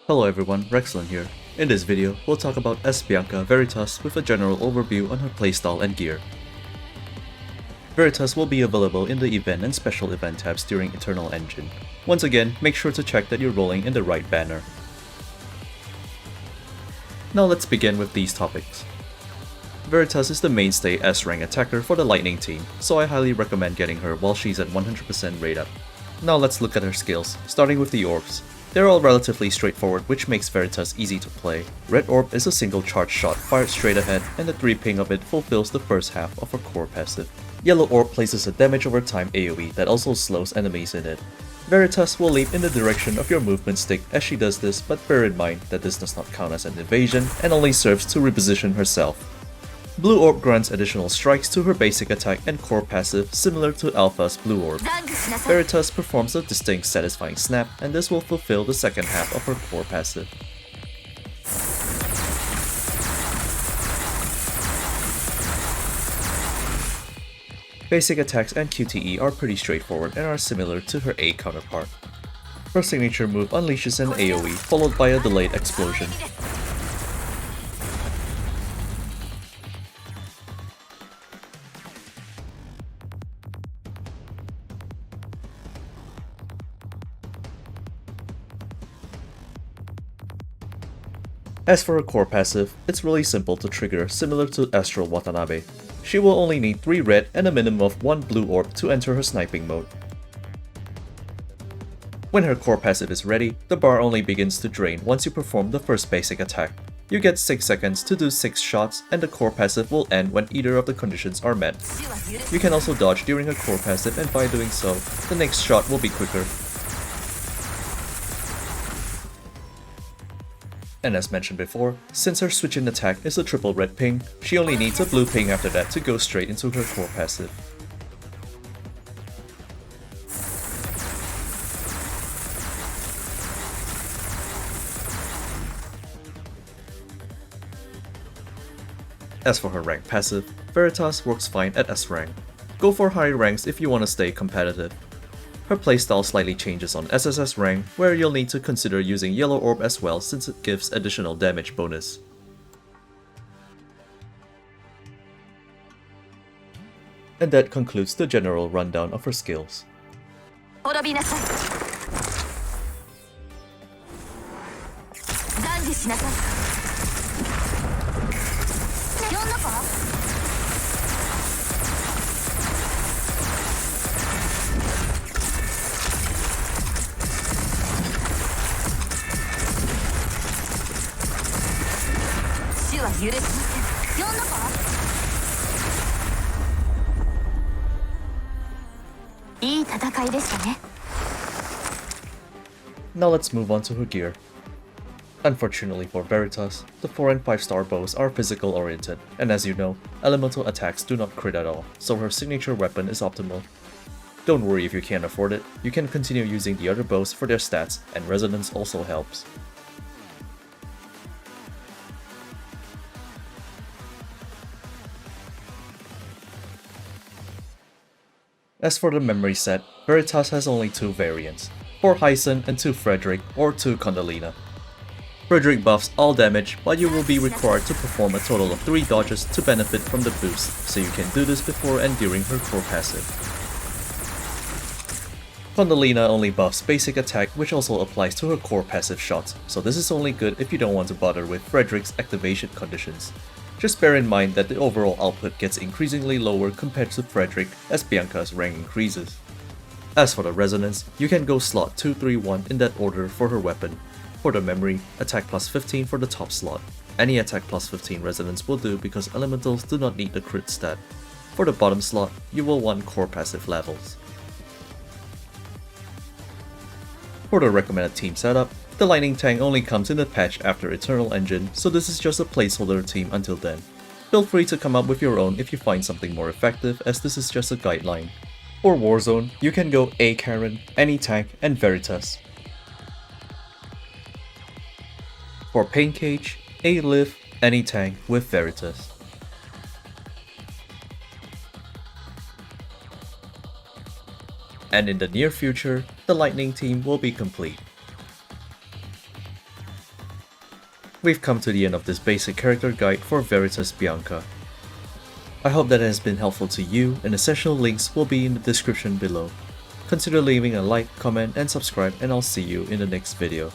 Hello everyone, Rexlent here. In this video, we'll talk about Bianca Veritas with a general overview on her playstyle and gear. Veritas will be available in the event and special event tabs during Eternal Engine. Once again, make sure to check that you're rolling in the right banner. Now let's begin with these topics. Veritas is the mainstay S-rank attacker for the Lightning team, so I highly recommend getting her while she's at 100% rate up. Now let's look at her skills, starting with the orbs. They're all relatively straightforward, which makes Veritas easy to play. Red Orb is a single charge shot fired straight ahead, and the 3 ping of it fulfills the first half of her core passive. Yellow Orb places a damage over time AoE that also slows enemies in it. Veritas will leap in the direction of your movement stick as she does this, but bear in mind that this does not count as an evasion and only serves to reposition herself. Blue Orb grants additional strikes to her basic attack and core passive similar to Alpha's Blue Orb. Veritas performs a distinct satisfying snap, and this will fulfill the second half of her core passive. Basic attacks and QTE are pretty straightforward and are similar to her A counterpart. Her signature move unleashes an AoE followed by a delayed explosion. As for her core passive, it's really simple to trigger, similar to Astral Watanabe. She will only need 3 red and a minimum of 1 blue orb to enter her sniping mode. When her core passive is ready, the bar only begins to drain once you perform the first basic attack. You get 6 seconds to do 6 shots, and the core passive will end when either of the conditions are met. You can also dodge during her core passive, and by doing so, the next shot will be quicker. And as mentioned before, since her switch in attack is a triple red ping, she only needs a blue ping after that to go straight into her core passive. As for her rank passive, Veritas works fine at S rank. Go for higher ranks if you want to stay competitive. Her playstyle slightly changes on SSS rank, where you'll need to consider using Yellow Orb as well since it gives additional damage bonus. And that concludes the general rundown of her skills. Now let's move on to her gear. Unfortunately for Veritas, the 4 and 5 star bows are physical oriented, and as you know, elemental attacks do not crit at all, so her signature weapon is optimal. Don't worry if you can't afford it, you can continue using the other bows for their stats, and resonance also helps. As for the memory set, Veritas has only 2 variants, 4 Hyson and 2 Frederick or 2 Condolina. Frederick buffs all damage, but you will be required to perform a total of 3 dodges to benefit from the boost, so you can do this before and during her core passive. Condolina only buffs basic attack, which also applies to her core passive shots, so this is only good if you don't want to bother with Frederick's activation conditions. Just bear in mind that the overall output gets increasingly lower compared to Frederick as Bianca's rank increases. As for the resonance, you can go slot 2, 3, 1 in that order for her weapon. For the memory, attack plus 15 for the top slot. Any attack plus 15 resonance will do because elementals do not need the crit stat. For the bottom slot, you will want core passive levels. For the recommended team setup, the Lightning tank only comes in the patch after Eternal Engine, so this is just a placeholder team until then. Feel free to come up with your own if you find something more effective, as this is just a guideline. For Warzone, you can go A Karen, any tank, and Veritas. For Pain Cage, A Liv, any tank with Veritas. And in the near future, the Lightning team will be complete. we've come to the end of this basic character guide for Veritas Bianca. I hope that it has been helpful to you, and essential links will be in the description below. Consider leaving a like, comment, and subscribe, and I'll see you in the next video.